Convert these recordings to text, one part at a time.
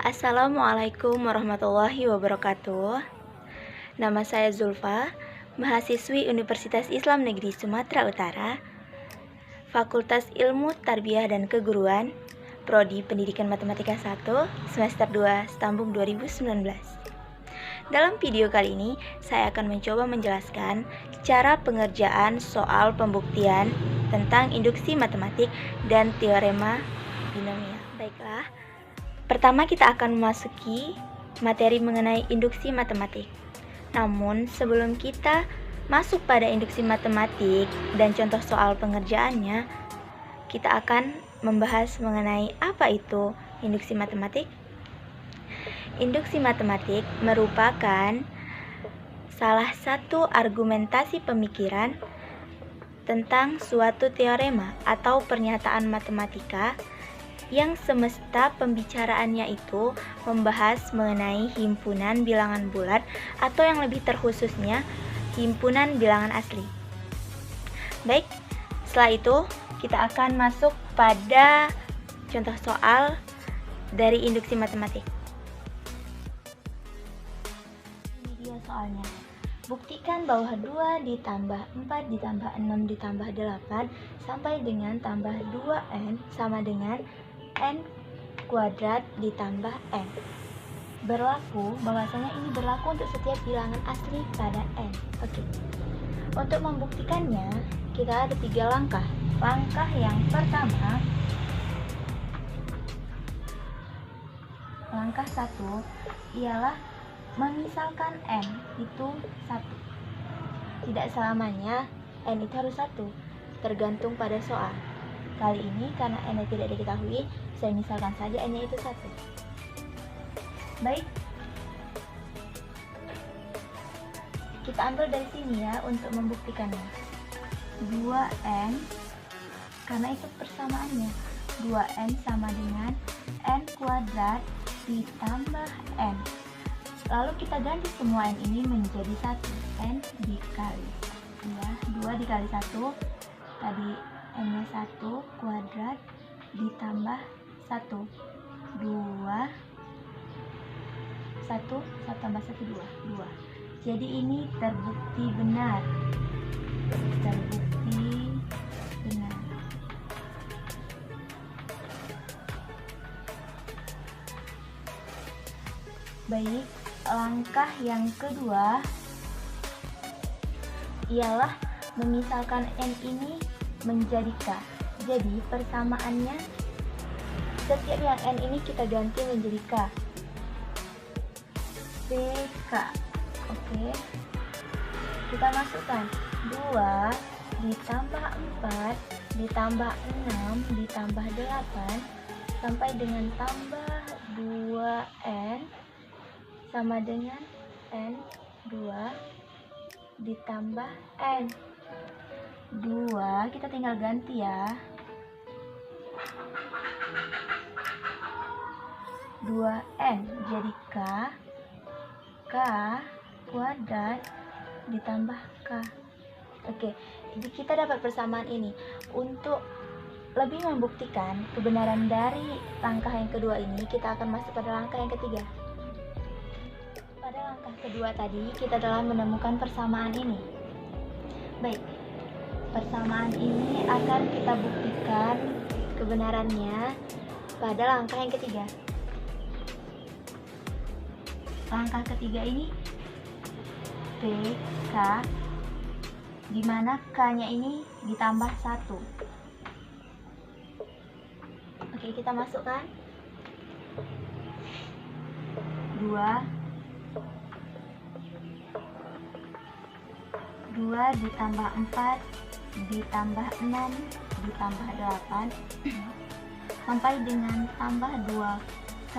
Assalamualaikum warahmatullahi wabarakatuh. Nama saya Zulfa, mahasiswi Universitas Islam Negeri Sumatera Utara, Fakultas Ilmu Tarbiyah dan Keguruan, Prodi Pendidikan Matematika 1, semester 2, Stambuk 2019. Dalam video kali ini, saya akan mencoba menjelaskan cara pengerjaan soal pembuktian tentang induksi matematik dan teorema binomial. Baiklah, pertama kita akan memasuki materi mengenai induksi matematik. Namun sebelum kita masuk pada induksi matematik dan contoh soal pengerjaannya, kita akan membahas mengenai apa itu induksi matematik. Induksi matematik merupakan salah satu argumentasi pemikiran tentang suatu teorema atau pernyataan matematika yang semesta pembicaraannya itu membahas mengenai himpunan bilangan bulat atau yang lebih terkhususnya himpunan bilangan asli. Baik, setelah itu kita akan masuk pada contoh soal dari induksi matematik. Ini dia soalnya. Buktikan bahwa 2 ditambah 4 ditambah 6 ditambah 8 sampai dengan tambah 2n sama dengan n kuadrat ditambah n. Berlaku, bahwasanya ini berlaku untuk setiap bilangan asli pada n. Oke. Untuk membuktikannya, kita ada 3 langkah. Langkah yang pertama, langkah 1 ialah memisalkan n itu 1. Tidak selamanya n itu harus 1, tergantung pada soal. Kali ini karena n tidak diketahui, saya misalkan saja n-nya itu 1. Baik, kita ambil dari sini ya untuk membuktikannya. 2n, karena itu persamaannya, 2n sama dengan n kuadrat ditambah n. Lalu kita ganti semua n ini menjadi 1, n dikali ya, 2 dikali 1 tadi n-nya 1 kuadrat ditambah 1, 2, 1 tambah 1, 2. Jadi ini terbukti benar. Terbukti benar. Baik, langkah yang kedua ialah memisalkan n ini menjadi k. Jadi persamaannya setiap yang n ini kita ganti menjadi k. PK. Oke. Kita masukkan 2 ditambah 4 ditambah 6 ditambah 8 sampai dengan tambah 2n sama dengan n2 ditambah n. 2 kita tinggal ganti ya. 2n jadi k kuadrat ditambah k. Oke, jadi kita dapat persamaan ini. Untuk lebih membuktikan kebenaran dari langkah yang kedua ini, kita akan masuk pada langkah yang ketiga. Pada langkah kedua tadi, kita telah menemukan persamaan ini. Baik, persamaan ini akan kita buktikan kebenarannya pada langkah yang ketiga. Langkah ketiga ini PK, di mana K-nya ini ditambah 1. Oke, kita masukkan 2 ditambah 4 ditambah 6 ditambah 8 sampai dengan tambah 2k.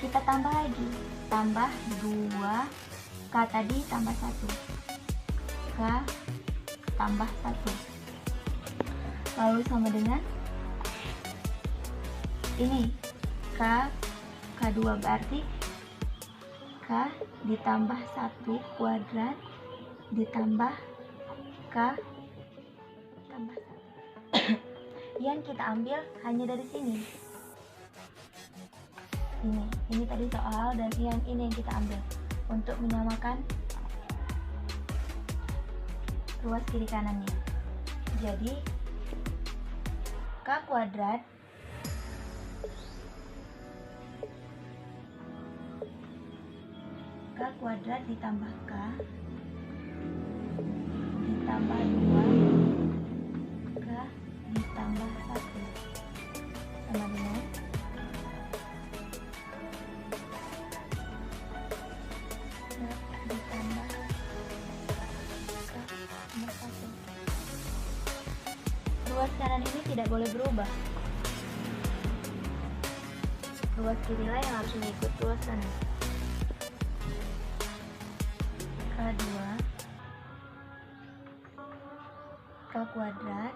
Kita tambah lagi, tambah 2k tadi tambah 1, k tambah 1, lalu sama dengan ini k2 berarti k ditambah 1 kuadrat ditambah k tambah 1. Yang kita ambil hanya dari sini. Ini Ini tadi soal, dan yang ini yang kita ambil untuk menyamakan ruas kiri kanannya. Jadi K kuadrat ditambah K ditambah 2 K ditambah 1 sama dengan K ditambah K tambah 1. Ruas kanan ini tidak boleh berubah. Ruas kirilah yang harus mengikut ruas kanan. K2 K kuadrat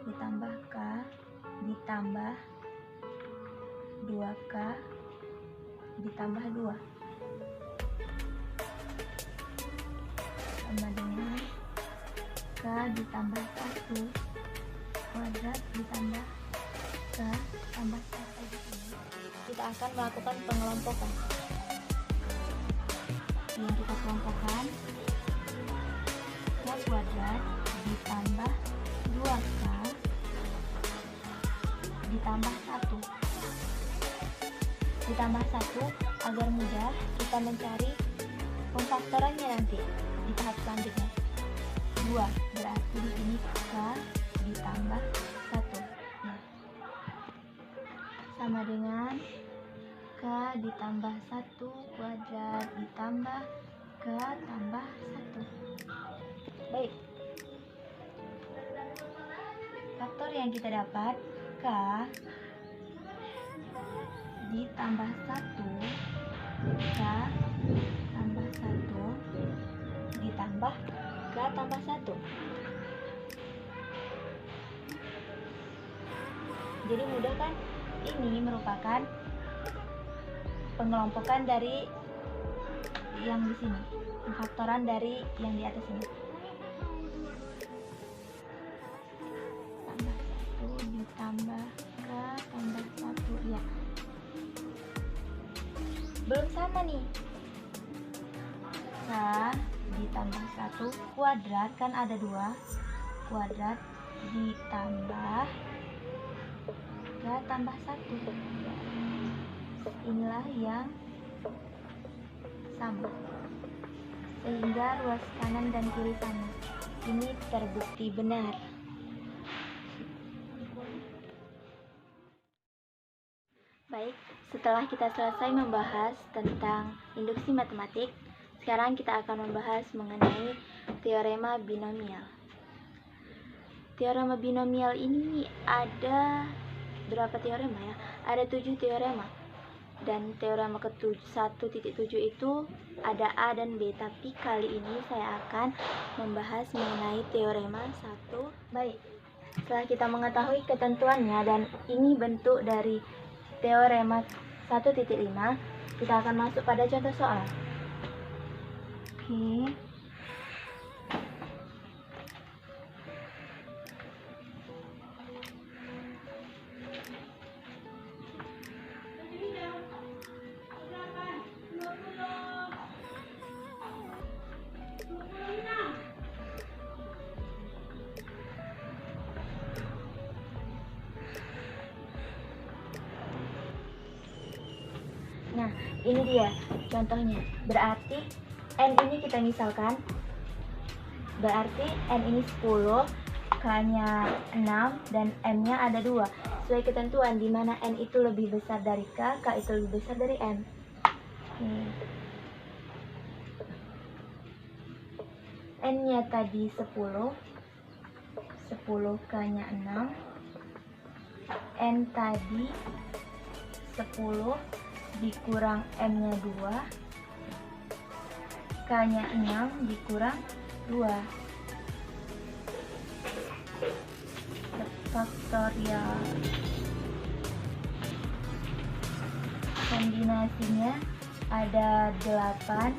ditambah K ditambah 2K ditambah 2 sama dengan K ditambah 1 kuadrat ditambah K tambah 1. Kita akan melakukan pengelompokan. Yang kita kelompokkan K kuadrat ditambah 2K ditambah 1 agar mudah kita mencari pemfaktorannya nanti di tahap selanjutnya. 2 berarti di sini K ditambah 1. Nah, sama dengan K ditambah 1 kuadrat ditambah K tambah 1. Baik. Faktor yang kita dapat K ditambah 1 K tambah 1 ditambah K tambah 1. Jadi mudah kan? Ini merupakan pengelompokan dari yang di sini, pemfaktoran dari yang di atas ini. Tambah 1 ditambah K tambah 1, ya. Belum sama nih. K ditambah 1 kuadrat, kan ada 2 kuadrat ditambah K tambah 1. Inilah yang sama, sehingga ruas kanan dan kiri sama. Ini terbukti benar. Baik, setelah kita selesai membahas tentang induksi matematik, sekarang kita akan membahas mengenai teorema binomial. Teorema binomial ini ada berapa teorema ya? Ada 7 teorema. Dan teorema ke-1.7 itu ada A dan B, tapi kali ini saya akan membahas mengenai teorema 1. Baik, setelah kita mengetahui ketentuannya dan ini bentuk dari teorema 1.5, kita akan masuk pada contoh soal. Oke. Nah, ini dia contohnya. Berarti N ini kita misalkan, berarti N ini 10, K-nya 6, dan M-nya ada 2. Sesuai ketentuan di mana N itu lebih besar dari K, K itu lebih besar dari M. N-nya tadi 10, 10 K-nya 6, N tadi 10 dikurang M-nya 2, K-nya 6 dikurang 2. Faktorial. Kombinasinya ada 8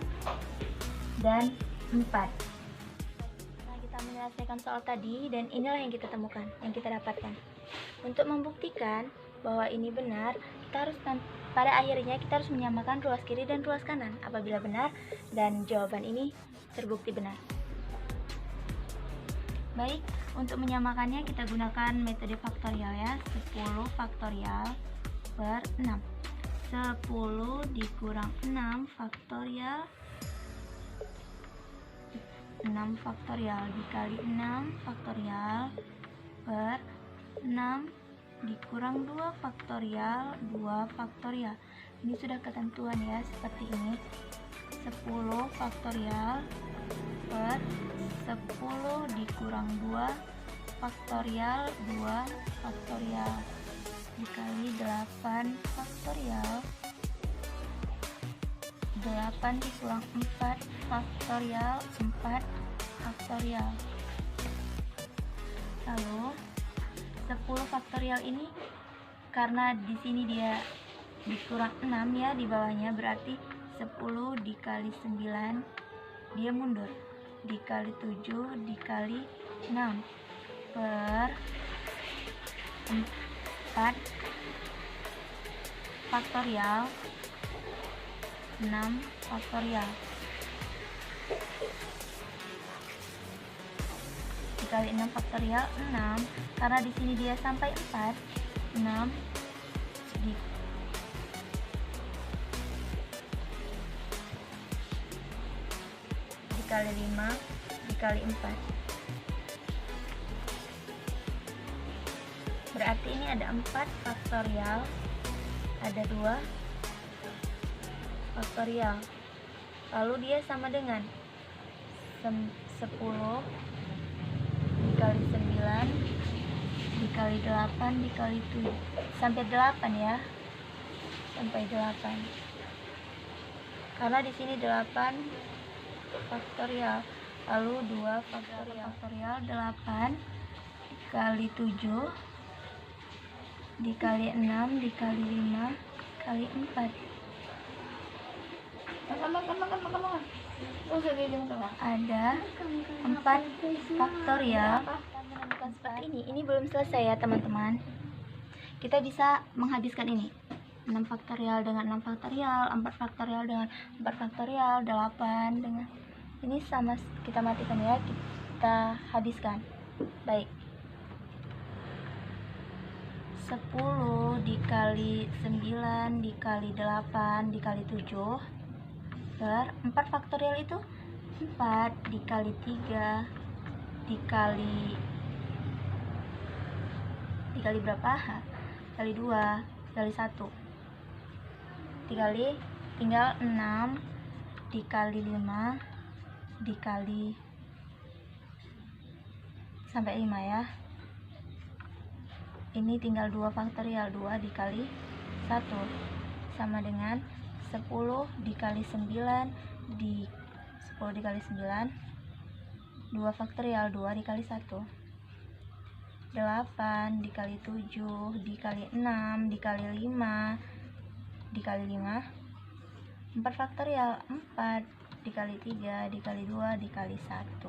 dan 4. Nah, kita menyelesaikan soal tadi dan inilah yang kita temukan, yang kita dapatkan. Untuk membuktikan bahwa ini benar, kita harus pada akhirnya kita harus menyamakan ruas kiri dan ruas kanan apabila benar dan jawaban ini terbukti benar. Baik, untuk menyamakannya kita gunakan metode faktorial ya. 10 faktorial per 6. 10 dikurang 6 faktorial 6 faktorial dikali 6 faktorial per 6 dikurang 2 faktorial 2 faktorial. Ini sudah ketentuan ya, seperti ini. 10 faktorial per 10 dikurang 2 faktorial 2 faktorial dikali 8 faktorial 8 dikurang 4 faktorial 4 faktorial. Lalu 10 faktorial ini karena di sini dia dikurang 6 ya di bawahnya, berarti 10 dikali 9 dia mundur, dikali 7 dikali 6 per 4 faktorial 6 faktorial dikali 6 faktorial 6, karena di sini dia sampai 4, 6 dikali 5 dikali 4, berarti ini ada 4 faktorial, ada 2 faktorial, lalu dia sama dengan 10 dikali 9 dikali 8 dikali 7 sampai 8 ya, sampai 8, karena di sini 8 faktorial, lalu 2 faktorial 8 dikali 7 dikali 6 dikali 5 kali 4. Ada 4 faktorial. Seperti ini belum selesai ya teman-teman. Kita bisa menghabiskan ini. 6 faktorial dengan 6 faktorial, 4 faktorial dengan 4 faktorial, 8 dengan ini sama, kita matikan ya, kita habiskan. Baik. 10 dikali 9 dikali 8 dikali 7 per 4 faktorial itu 4 dikali 3 dikali berapa? Dikali 2 dikali 1 dikali, tinggal 6 dikali 5 dikali sampai 5 ya. Ini tinggal 2 faktorial, 2 dikali 1 sama dengan 10 dikali 9 di 10 dikali 9 2 faktorial, 2 dikali 1 8 dikali 7 dikali 6 dikali 5 dikali 5 4 faktorial, 4 dikali 3 dikali 2 dikali 1.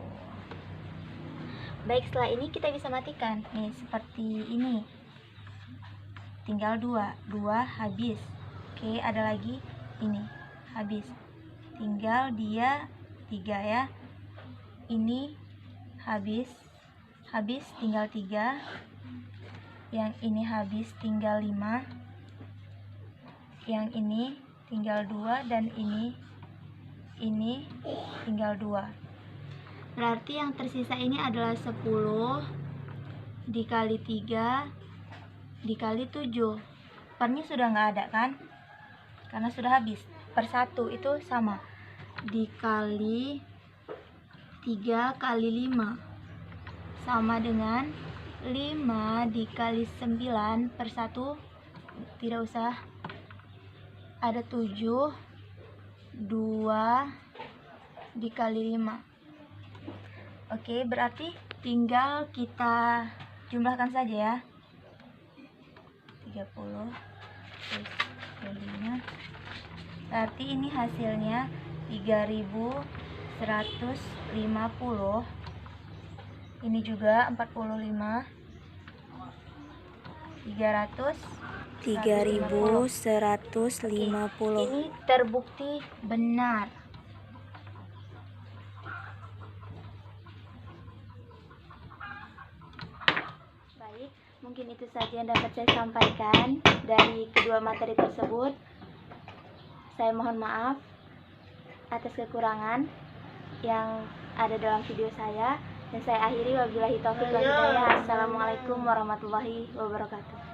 Baik, setelah ini kita bisa matikan nih seperti ini, tinggal 2 habis. Oke, ada lagi ini habis, tinggal dia 3 ya, ini habis tinggal 3, yang ini habis tinggal 5, yang ini tinggal 2, dan ini tinggal 2. Berarti yang tersisa ini adalah 10 dikali 3 dikali 7. Pernya sudah nggak ada kan, karena sudah habis. Per 1 itu sama, dikali 3 kali 5 sama dengan 5 dikali 9 per 1, tidak usah, ada 7, 2 dikali 5. Oke, berarti tinggal kita jumlahkan saja ya. 30 plus 25. Berarti ini hasilnya 3150. Ini juga 45. 3.150. Ini terbukti benar. Baik, mungkin itu saja yang dapat saya sampaikan dari kedua materi tersebut. Saya mohon maaf atas kekurangan yang ada dalam video saya, dan saya akhiri wabillahi taufiq wal hidayah. Assalamualaikum warahmatullahi wabarakatuh.